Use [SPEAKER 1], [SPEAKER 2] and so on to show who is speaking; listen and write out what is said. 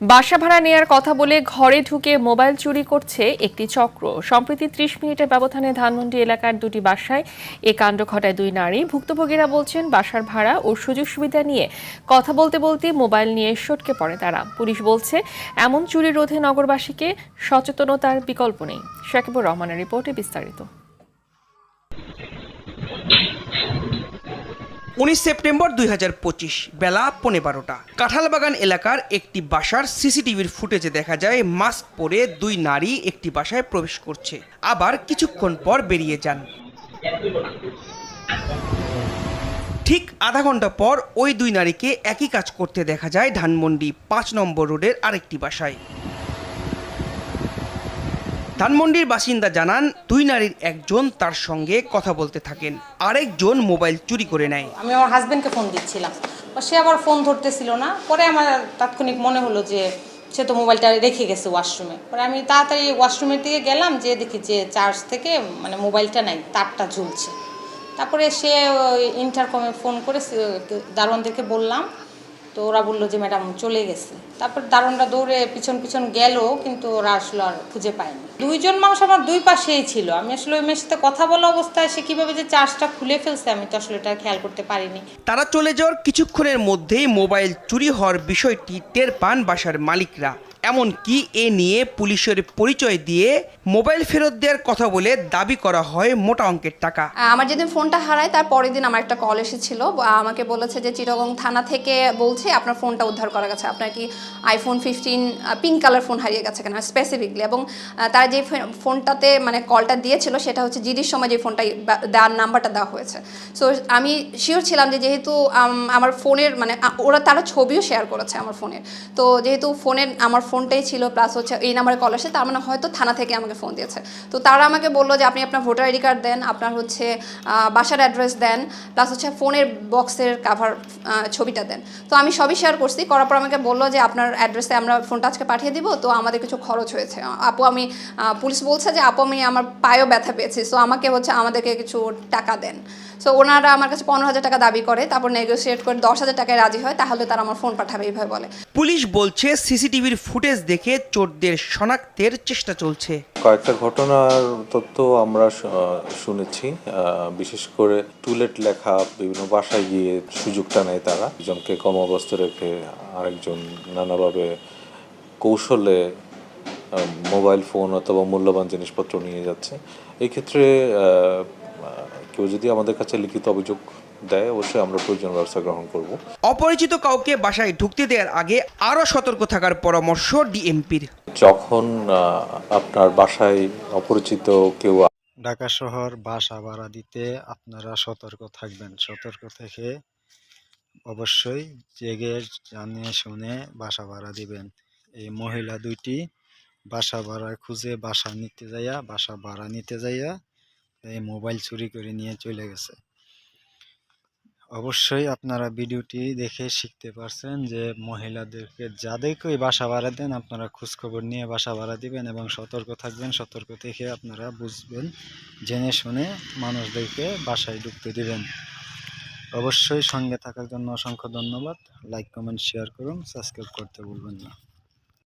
[SPEAKER 1] বাসা ভাড়া নেয়ার কথা বলে ঘরে ঢুকে মোবাইল চুরি করছে একটি চক্র। সম্প্রতি ৩০ মিনিটের ব্যবধানে ধানমন্ডি এলাকার দুটি বাসায় এ কাণ্ড ঘটায় দুই নারী। ভুক্তভোগীরা বলছেন, বাসার ভাড়া ও সুযোগ সুবিধা নিয়ে কথা বলতে বলতে মোবাইল নিয়ে সটকে পড়ে তারা। পুলিশ বলছে, এমন চুরি রোধে নগরবাসীকে সচেতনতার বিকল্প নেই। শাকিবুর রহমানের রিপোর্টে বিস্তারিত।
[SPEAKER 2] 19 সেপ্টেম্বর 2025 বেলা 12:15 কাঁঠালবাগান এলাকার একটি বাসার সিসিটিভির ফুটেজে দেখা যায় মাস্ক পরে দুই নারী একটি বাসায় প্রবেশ করছে, আবার কিছুক্ষণ পর বেরিয়ে যান। ঠিক আধা ঘন্টা পর ওই দুই নারীকে একই কাজ করতে দেখা যায় ধানমন্ডি 5 নম্বর রোডের আরেকটি বাসায়। ধানমন্ডির বাসিন্দা জানান, দুই নারীর একজন তার সঙ্গে কথা বলতে থাকেন, আরেকজন মোবাইল চুরি করে নেয়।
[SPEAKER 3] আমি আমার হাজবেন্ডকে ফোন দিচ্ছিলাম, সে আবার ফোন ধরতেছিল না। পরে আমার তাৎক্ষণিক মনে হলো যে সে তো মোবাইলটা রেখে গেছে ওয়াশরুমে। পরে আমি তাড়াতাড়ি ওয়াশরুমের দিকে গেলাম, যে দেখি যে চার্জ থেকে মোবাইলটা নাই, তারটা ঝুলছে। তারপরে সে ইন্টারকমে ফোন করে দারোয়ানদেরকে বললাম, তো ওরা বললো যে ম্যাডাম চলে গেছে। তারপর দারোয়ানরা দৌড়ে পিছন পিছন গেল, কিন্তু ওরা আসলে আর খুঁজে পায়নি। দুইজন মানুষ আমার দুই পাশেই ছিল। আমি আসলে ওই মেয়ের সাথে কথা বলা অবস্থায় সে কিভাবে যে চার্জটা খুলে ফেলছে আমি তো আসলে এটা খেয়াল করতে পারিনি।
[SPEAKER 2] তারা চলে যাওয়ার কিছুক্ষণের মধ্যেই মোবাইল চুরি হওয়ার বিষয়টি টের পান বাসার মালিকরা। এমনকি এ নিয়ে পুলিশের পরিচয় দিয়ে মোবাইল ফেরত দেওয়ার কথা বলে দাবি করা হয় মোটা অঙ্কের টাকা।
[SPEAKER 4] আমার যেদিন ফোনটা হারায় তার পরের দিন আমার একটা কল এসেছিল, আমাকে বলেছে যে চিটাগং থানা থেকে বলছে আপনার ফোনটা উদ্ধার করা গেছে, আপনার কি আইফোন 15 পিঙ্ক কালার ফোন হারিয়ে গেছে কেন স্পেসিফিকলি। এবং তারা যে ফোনটাতে কলটা দিয়েছিল সেটা হচ্ছে জিডির সময় যে ফোনটা দেওয়ার নাম্বারটা দেওয়া হয়েছে। সো আমি শিওর ছিলাম যে যেহেতু আমার ফোনের তারা ছবিও শেয়ার করেছে আমার ফোনের, তো যেহেতু ফোনের আমার ফোনটাই ছিল প্লাস হচ্ছে এই নাম্বারে কল আসে, তার হয়তো থানা থেকে আমাকে ফোন দিয়েছে। তো তারা আমাকে বললো যে আপনি আপনার ভোটার আইডি কার্ড দেন, আপনার হচ্ছে বাসার অ্যাড্রেস দেন, প্লাস হচ্ছে ফোনের বক্সের কাভার ছবিটা দেন। তো আমি সবই শেয়ার করছি, করার পর আমাকে বললো যে আপনার অ্যাড্রেসে আমরা ফোনটা আজকে পাঠিয়ে দিব, তো আমাদের কিছু খরচ হয়েছে। আপু পুলিশ বলছে যে আপু আমি আমার পায়েও ব্যথা পেয়েছি, সো আমাদেরকে কিছু টাকা দেন। সো ওনারা আমার কাছে 15,000 টাকা দাবি করে, তারপর নেগোসিয়েট করে 10,000 টাকায় রাজি হয়, তাহলে তারা আমার ফোন পাঠাবে এইভাবে বলে।
[SPEAKER 2] পুলিশ বলছে সিসিটিভির ফুটেজ দেখে চোরদের শনাক্তের চেষ্টা চলছে।
[SPEAKER 5] কয়েকটা ঘটনার তথ্য আমরা শুনেছি, বিশেষ করে টুলেট লেখা বিভিন্ন বাসায় গিয়ে সুযোগটা নেয় তারা, একজনকে কর্মব্যস্ত রেখে আরেকজন নানাভাবে কৌশলে মোবাইল ফোন অথবা মূল্যবান জিনিসপত্র নিয়ে যাচ্ছে। এই ক্ষেত্রে কেউ যদি আমাদের কাছে লিখিত অভিযোগ দেয়, অবশ্যই আমরা প্রয়োজনীয় ব্যবস্থা গ্রহণ করব।
[SPEAKER 2] অপরিচিত কাউকে বাসায় ঢুকতে দেওয়ার আগে আরও সতর্ক থাকার পরামর্শ ডিএমপির।
[SPEAKER 5] যখন আপনার বাসায় অপরিচিত কেউ
[SPEAKER 6] ঢাকা শহর বাসা ভাড়া দিতে আপনারা সতর্ক থাকবেন। সতর্ক থেকে অবশ্যই জেগে জানিয়ে শুনে বাসা ভাড়া দিবেন। এই মহিলা দুইটি বাসা ভাড়া খুঁজে বাসা ভাড়া নিতে যাইয়া এই মোবাইল চুরি করে নিয়ে চলে গেছে। অবশ্যই আপনারা ভিডিওটি দেখে শিখতে পারছেন যে মহিলাদেরকে যাদেরকেই বাসা ভাড়া দেন আপনারা খোঁজখবর নিয়ে বাসা ভাড়া দিবেন এবং সতর্ক থাকবেন। সতর্ক থেকে আপনারা বুঝবেন, জেনে শুনে মানুষদেরকে বাসায় ঢুকতে দিবেন। অবশ্যই সঙ্গে থাকার জন্য অসংখ্য ধন্যবাদ। লাইক, কমেন্ট, শেয়ার করুন, সাবস্ক্রাইব করতে ভুলবেন না।